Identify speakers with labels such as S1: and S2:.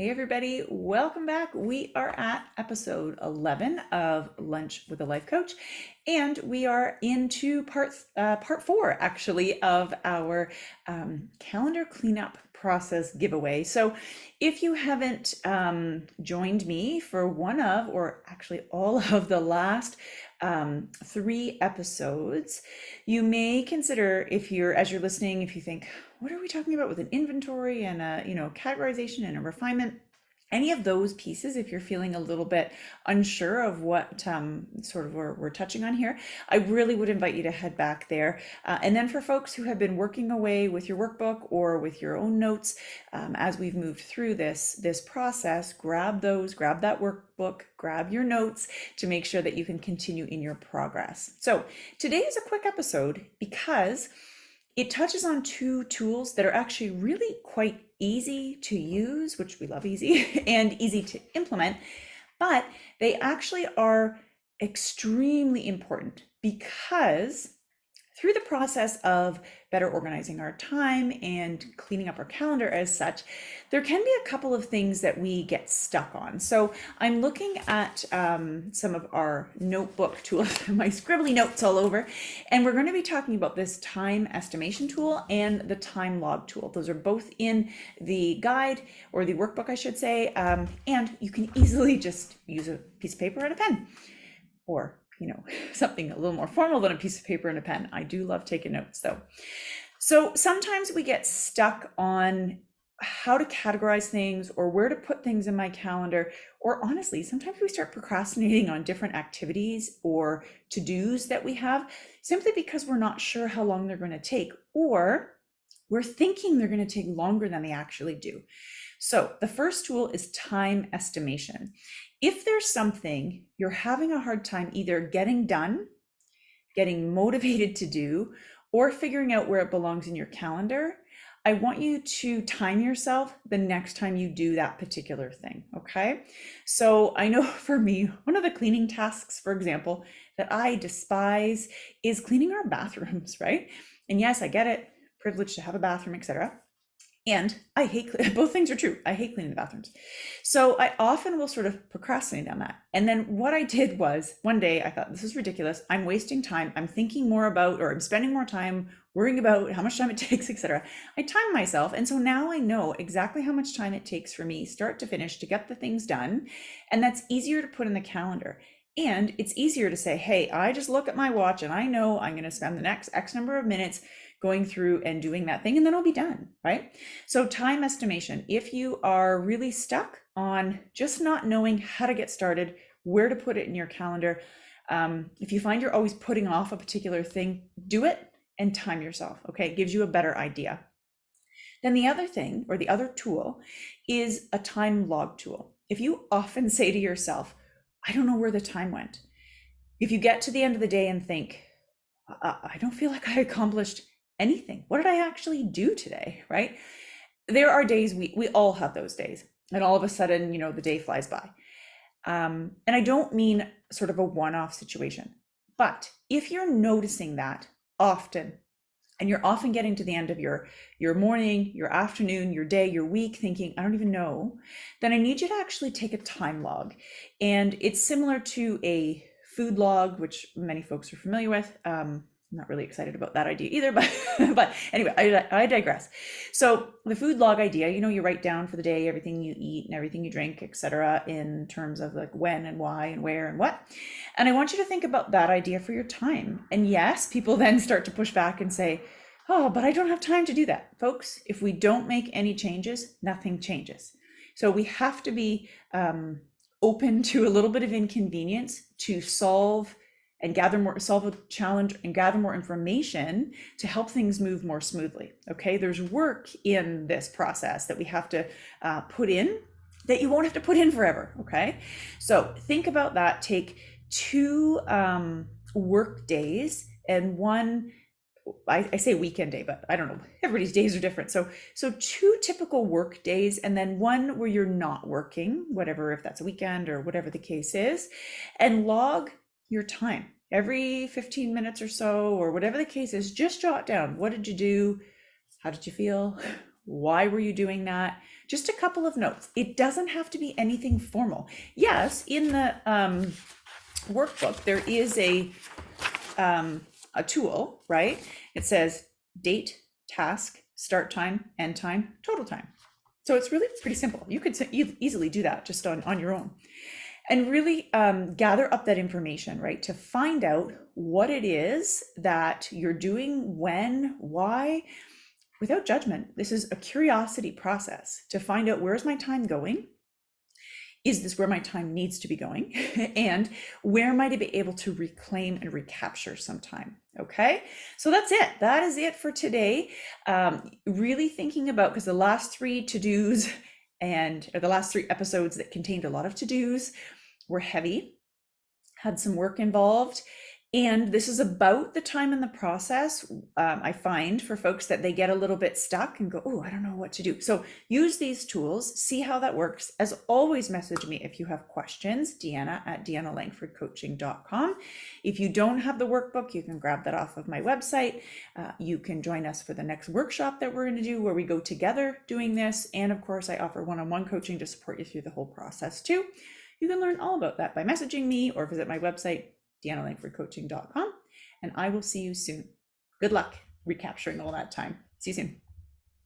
S1: Hey everybody, welcome back. We are at episode 11 of Lunch with a Life Coach, and we are into part four actually of our calendar cleanup process giveaway. So if you haven't joined me for one of, or actually all of the last three episodes, you may consider, if you're, as you're listening, if you think, what are we talking about with an inventory and a, categorization and a refinement? Any of those pieces, if you're feeling a little bit unsure of what sort of we're touching on here, I really would invite you to head back there. And then for folks who have been working away with your workbook or with your own notes, as we've moved through this process, grab that workbook, grab your notes to make sure that you can continue in your progress. So today is a quick episode because it touches on two tools that are actually really quite easy to use, which we love easy, and easy to implement, but they actually are extremely important because through the process of better organizing our time and cleaning up our calendar as such, there can be a couple of things that we get stuck on. So I'm looking at some of our notebook tools, my scribbly notes all over, and we're going to be talking about this time estimation tool and the time log tool. Those are both in the guide, or the workbook, I should say, and you can easily just use a piece of paper and a pen, or something a little more formal than a piece of paper and a pen. I do love taking notes though. So sometimes we get stuck on how to categorize things or where to put things in my calendar, or honestly, sometimes we start procrastinating on different activities or to-dos that we have simply because we're not sure how long they're going to take, or we're thinking they're going to take longer than they actually do. So the first tool is time estimation. If there's something you're having a hard time either getting done, getting motivated to do, or figuring out where it belongs in your calendar, I want you to time yourself the next time you do that particular thing, okay? So I know for me, one of the cleaning tasks, for example, that I despise is cleaning our bathrooms, right? And yes, I get it, privileged to have a bathroom, etc. And I hate, both things are true. I hate cleaning the bathrooms. So I often will sort of procrastinate on that. And then what I did was one day I thought, this is ridiculous. I'm wasting time. I'm thinking more about, or I'm spending more time worrying about how much time it takes, etc. I timed myself. And so now I know exactly how much time it takes for me start to finish to get the things done. And that's easier to put in the calendar. And it's easier to say, hey, I just look at my watch and I know I'm going to spend the next X number of minutes going through and doing that thing, and then I'll be done, right? So time estimation, if you are really stuck on just not knowing how to get started, where to put it in your calendar, if you find you're always putting off a particular thing, do it and time yourself, okay? It gives you a better idea. Then the other thing, or the other tool, is a time log tool. If you often say to yourself, I don't know where the time went, if you get to the end of the day and think, I don't feel like I accomplished anything. What did I actually do today, right? There are days, we all have those days, and all of a sudden, the day flies by. And I don't mean sort of a one-off situation, but if you're noticing that often, and you're often getting to the end of your morning, your afternoon, your day, your week, thinking, I don't even know, then I need you to actually take a time log. And it's similar to a food log, which many folks are familiar with. I'm not really excited about that idea either, but anyway, I digress. So the food log idea, you write down for the day everything you eat and everything you drink, etc., in terms of like when and why and where and what. And I want you to think about that idea for your time. And yes, people then start to push back and say, oh, but I don't have time to do that. Folks, if we don't make any changes, nothing changes. So we have to be open to a little bit of inconvenience to solve a challenge and gather more information to help things move more smoothly. Okay, there's work in this process that we have to put in that you won't have to put in forever. Okay, so think about that. Take 2 work days and one, I say weekend day, but I don't know, everybody's days are different. So 2 typical work days, and then one where you're not working, whatever, if that's a weekend or whatever the case is, and log your time every 15 minutes or so, or whatever the case is. Just jot down, what did you do? How did you feel? Why were you doing that? just a couple of notes. It doesn't have to be anything formal. Yes, in the workbook, there is a tool, right? It says date, task, start time, end time, total time. So it's really pretty simple. You could easily do that just on your own. And really gather up that information, right? To find out what it is that you're doing, when, why, without judgment. This is a curiosity process to find out, where's my time going? Is this where my time needs to be going? And where might I be able to reclaim and recapture some time? Okay, so that's it. That is it for today. Really thinking about, because the last three to-dos or the last three episodes that contained a lot of to-dos were heavy, had some work involved. And this is about the time in the process, I find, for folks that they get a little bit stuck and go, oh, I don't know what to do. So use these tools, see how that works. As always, message me if you have questions, Deanna at deannalangfordcoaching.com. If you don't have the workbook, you can grab that off of my website. You can join us for the next workshop that we're going to do, where we go together doing this. And of course, I offer one-on-one coaching to support you through the whole process too. You can learn all about that by messaging me or visit my website, deannalangfordcoaching.com, and I will see you soon. Good luck recapturing all that time. See you soon.